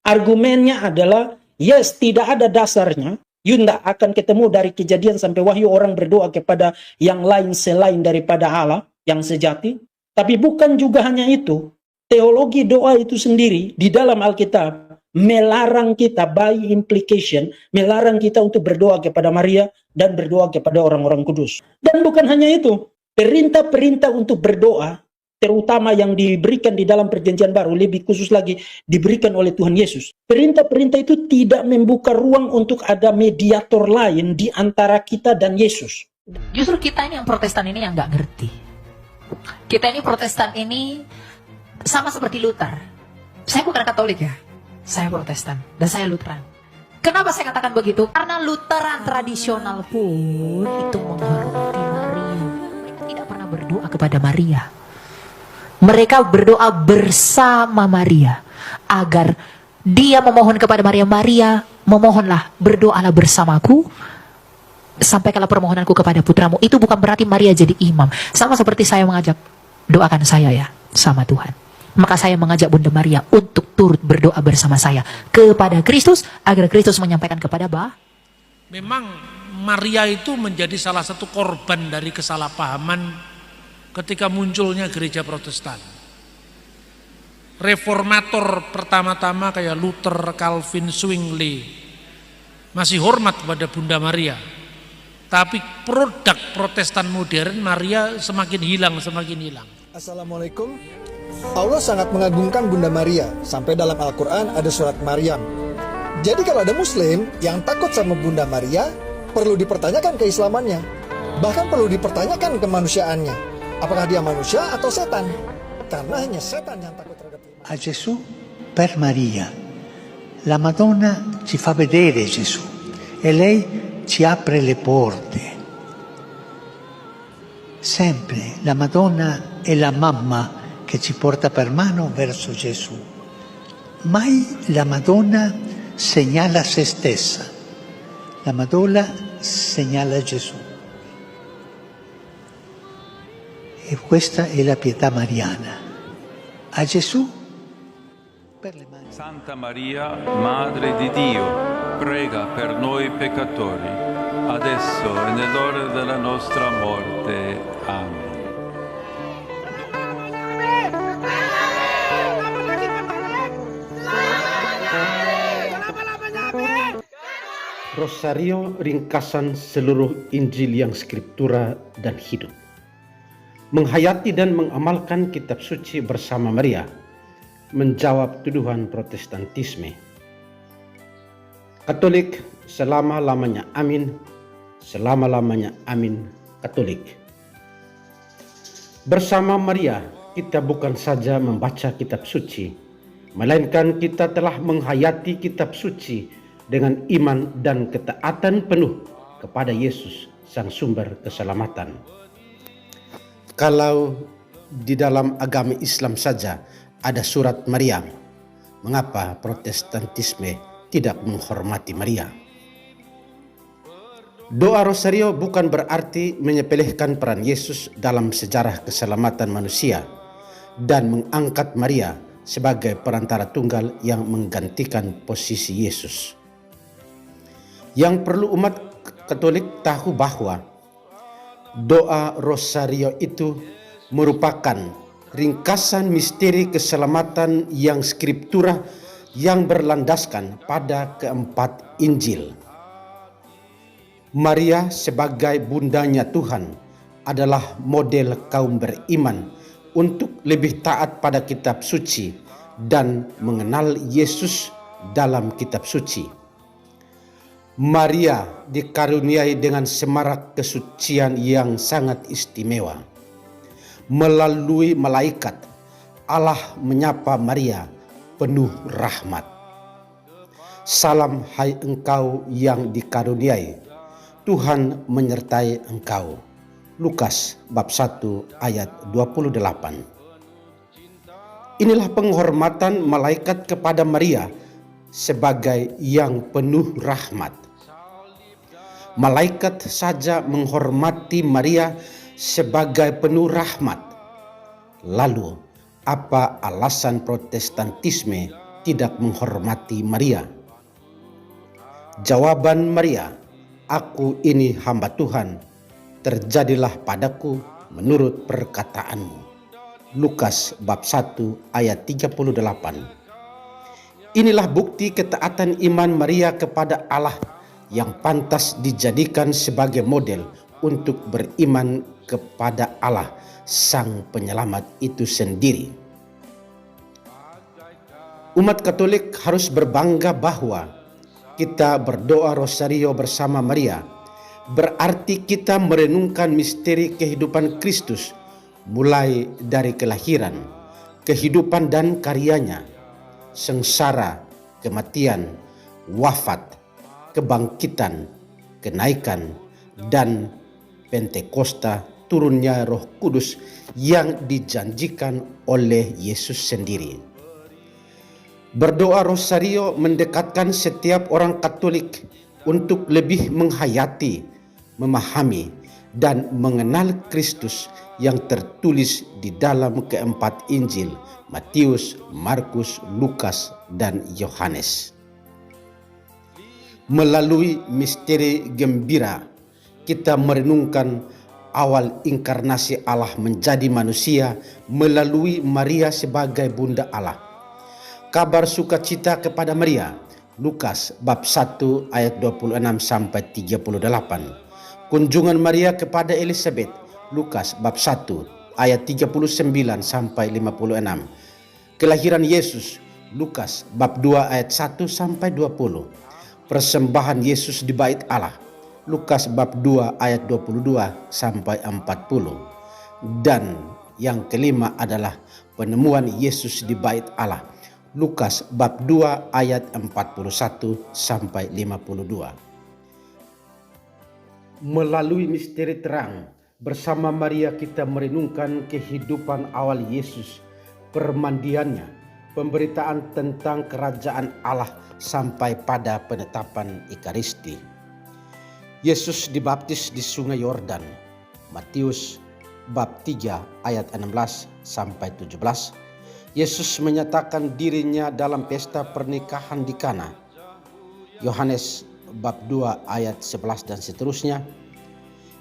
Argumennya adalah, yes, tidak ada dasarnya. You tidak akan ketemu dari Kejadian sampai Wahyu orang berdoa kepada yang lain selain daripada Allah yang sejati. Tapi bukan juga hanya itu. Teologi doa itu sendiri di dalam Alkitab melarang kita, by implication, melarang kita untuk berdoa kepada Maria dan berdoa kepada orang-orang kudus. Dan bukan hanya itu, perintah-perintah untuk berdoa, terutama yang diberikan di dalam perjanjian baru, lebih khusus lagi diberikan oleh Tuhan Yesus. Perintah-perintah itu tidak membuka ruang untuk ada mediator lain di antara kita dan Yesus. Justru kita ini yang Protestan ini yang nggak ngerti. Kita ini Protestan ini sama seperti Luther. Saya bukan Katolik ya, saya Protestan dan saya Lutheran. Kenapa saya katakan begitu? Karena Lutheran tradisional pun itu menghormati Maria. Mereka tidak pernah berdoa kepada Maria. Mereka berdoa bersama Maria agar dia memohon kepada Maria. Maria, memohonlah, berdoalah bersamaku, sampaikanlah permohonanku kepada putramu. Itu bukan berarti Maria jadi imam. Sama seperti saya mengajak, doakan saya ya sama Tuhan. Maka saya mengajak Bunda Maria untuk turut berdoa bersama saya kepada Kristus, agar Kristus menyampaikan kepada Memang Maria itu menjadi salah satu korban dari kesalahpahaman ketika munculnya gereja Protestan. Reformator pertama-tama kayak Luther, Calvin, Zwingli masih hormat kepada Bunda Maria. Tapi produk Protestan modern, Maria semakin hilang. Assalamualaikum. Allah sangat mengagungkan Bunda Maria. Sampai dalam Al-Quran ada surat Maryam. Jadi kalau ada Muslim yang takut sama Bunda Maria, perlu dipertanyakan keislamannya. Bahkan perlu dipertanyakan kemanusiaannya. Apakah dia manusia atau setan? Karena hanya setan yang takut terhadap iman. A Gesù per Maria. La Madonna ci fa vedere Gesù e lei ci apre le porte. Sempre la Madonna è la mamma che ci porta per mano verso Gesù. Mai la Madonna segnala se stessa. La Madonna segnala Gesù. E questa è la pietà mariana. A Gesù per le mani. Santa Maria, Madre di Dio, prega per noi peccatori, adesso e nell'ora della nostra morte. Amen. Rosario ringkasan seluruh Injil yang skriptura dan hidup. Menghayati dan mengamalkan kitab suci bersama Maria, menjawab tuduhan Protestantisme. Katolik selama-lamanya amin, selama-lamanya amin Katolik. Bersama Maria, kita bukan saja membaca kitab suci, melainkan kita telah menghayati kitab suci dengan iman dan ketaatan penuh kepada Yesus, sang sumber keselamatan. Kalau di dalam agama Islam saja ada surat Maryam, mengapa Protestantisme tidak menghormati Maria? Doa Rosario bukan berarti menyepelekan peran Yesus dalam sejarah keselamatan manusia dan mengangkat Maria sebagai perantara tunggal yang menggantikan posisi Yesus. Yang perlu umat Katolik tahu bahwa doa Rosario itu merupakan ringkasan misteri keselamatan yang skriptura yang berlandaskan pada keempat Injil. Maria sebagai bundanya Tuhan adalah model kaum beriman untuk lebih taat pada kitab suci dan mengenal Yesus dalam kitab suci. Maria dikaruniai dengan semarak kesucian yang sangat istimewa. Melalui malaikat, Allah menyapa Maria penuh rahmat. Salam hai engkau yang dikaruniai, Tuhan menyertai engkau. Lukas bab 1 ayat 28. Inilah penghormatan malaikat kepada Maria sebagai yang penuh rahmat. Malaikat saja menghormati Maria sebagai penuh rahmat. Lalu, apa alasan Protestantisme tidak menghormati Maria? Jawaban Maria, "Aku ini hamba Tuhan, terjadilah padaku menurut perkataanmu." Lukas bab 1 ayat 38. Inilah bukti ketaatan iman Maria kepada Allah yang pantas dijadikan sebagai model untuk beriman kepada Allah Sang Penyelamat itu sendiri. Umat Katolik harus berbangga bahwa kita berdoa rosario bersama Maria, berarti kita merenungkan misteri kehidupan Kristus mulai dari kelahiran, kehidupan dan karyanya, sengsara, kematian, wafat, kebangkitan, kenaikan, dan Pentakosta, turunnya Roh Kudus yang dijanjikan oleh Yesus sendiri. Berdoa rosario mendekatkan setiap orang Katolik untuk lebih menghayati, memahami, dan mengenal Kristus yang tertulis di dalam keempat Injil, Matius, Markus, Lukas, dan Yohanes. Melalui misteri gembira, kita merenungkan awal inkarnasi Allah menjadi manusia melalui Maria sebagai Bunda Allah. Kabar sukacita kepada Maria, Lukas bab 1 ayat 26 sampai 38. Kunjungan Maria kepada Elizabeth, Lukas bab 1 ayat 39 sampai 56. Kelahiran Yesus, Lukas bab 2 ayat 1 sampai 20. Persembahan Yesus di bait Allah, Lukas bab 2 ayat 22 sampai 40. Dan yang kelima adalah penemuan Yesus di bait Allah, Lukas bab 2 ayat 41 sampai 52. Melalui misteri terang, bersama Maria kita merenungkan kehidupan awal Yesus, permandiannya, pemberitaan tentang kerajaan Allah sampai pada penetapan Ekaristi. Yesus dibaptis di Sungai Yordan, Matius bab 3 ayat 16 sampai 17. Yesus menyatakan dirinya dalam pesta pernikahan di Kana, Yohanes bab 2 ayat 11 dan seterusnya.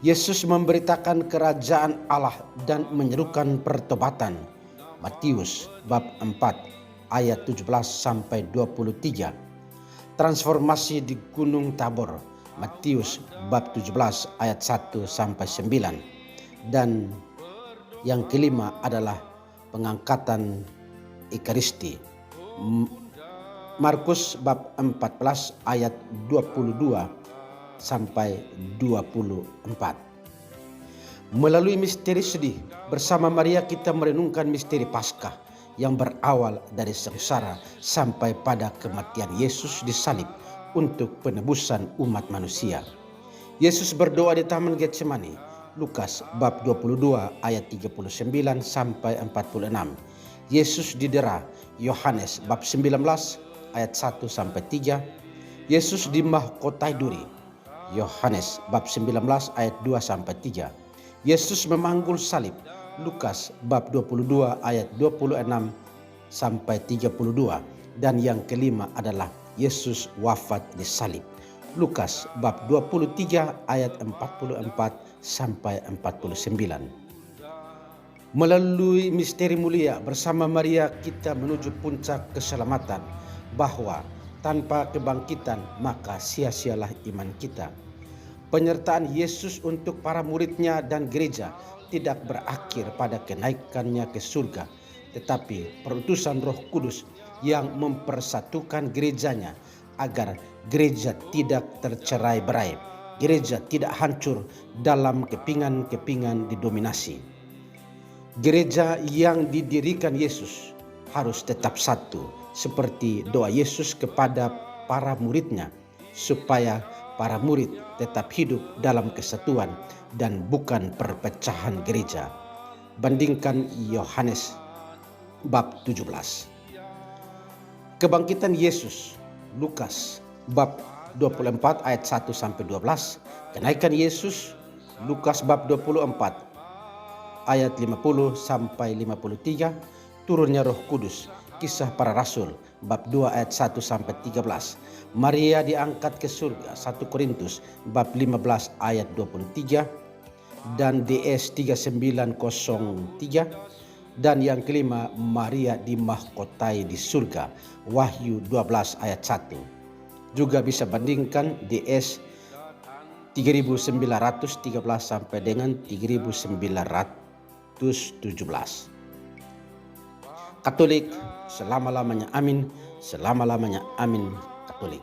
Yesus memberitakan kerajaan Allah dan menyerukan pertobatan, Matius bab 4 ayat 17 sampai 23. Transformasi di Gunung Tabor, Matius bab 17 ayat 1 sampai 9. Dan yang kelima adalah pengangkatan Ekaristi, Markus bab 14 ayat 22 sampai 24. Melalui misteri sedih, bersama Maria kita merenungkan misteri Paskah yang berawal dari sengsara sampai pada kematian Yesus disalib untuk penebusan umat manusia. Yesus berdoa di Taman Getsemani, Lukas bab 22 ayat 39 sampai 46. Yesus didera, Yohanes bab 19 ayat 1 sampai 3. Yesus dimahkotai duri, Yohanes bab 19 ayat 2 sampai 3. Yesus memanggul salib, Lukas bab 22 ayat 26 sampai 32. Dan yang kelima adalah Yesus wafat di salib, Lukas bab 23 ayat 44 sampai 49. Melalui misteri mulia bersama Maria kita menuju puncak keselamatan, bahwa tanpa kebangkitan maka sia-sialah iman kita. Penyertaan Yesus untuk para muridnya dan gereja tidak berakhir pada kenaikannya ke surga, tetapi perutusan Roh Kudus yang mempersatukan gerejanya agar gereja tidak tercerai-berai, gereja tidak hancur dalam kepingan-kepingan didominasi. Gereja yang didirikan Yesus harus tetap satu, seperti doa Yesus kepada para muridnya, supaya para murid tetap hidup dalam kesatuan dan bukan perpecahan gereja. Bandingkan Yohanes bab 17. Kebangkitan Yesus, Lukas bab 24 ayat 1 sampai 12. Kenaikan Yesus, Lukas bab 24 ayat 50 sampai 53. Turunnya Roh Kudus, Kisah Para Rasul bab 2 ayat 1 sampai 13. Maria diangkat ke surga 1 Korintus bab 15 ayat 23 dan DS 3903. Dan yang kelima, Maria dimahkotai di surga, Wahyu 12 ayat 1. Juga bisa bandingkan DS 3913 sampai dengan 3917. Katolik, selama-lamanya amin, selama-lamanya amin Katolik.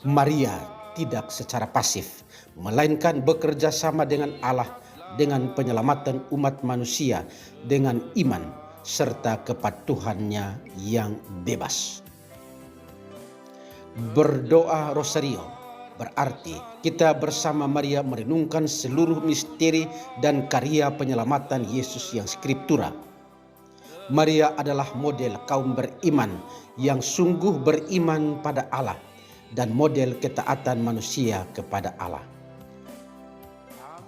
Maria tidak secara pasif, melainkan bekerja sama dengan Allah dengan penyelamatan umat manusia dengan iman serta kepatuhannya yang bebas. Berdoa rosario berarti kita bersama Maria merenungkan seluruh misteri dan karya penyelamatan Yesus yang skriptura. Maria adalah model kaum beriman yang sungguh beriman pada Allah dan model ketaatan manusia kepada Allah.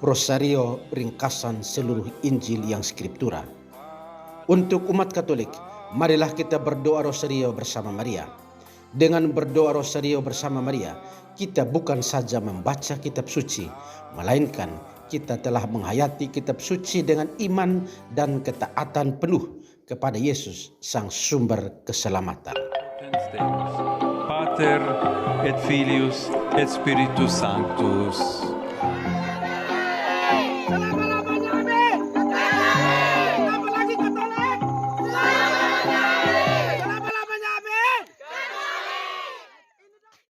Rosario ringkasan seluruh Injil yang skriptura. Untuk umat Katolik, marilah kita berdoa rosario bersama Maria. Dengan berdoa rosario bersama Maria, kita bukan saja membaca kitab suci, melainkan kita telah menghayati kitab suci dengan iman dan ketaatan penuh kepada Yesus, sang sumber keselamatan. Pater et Filius et Spiritus Sanctus.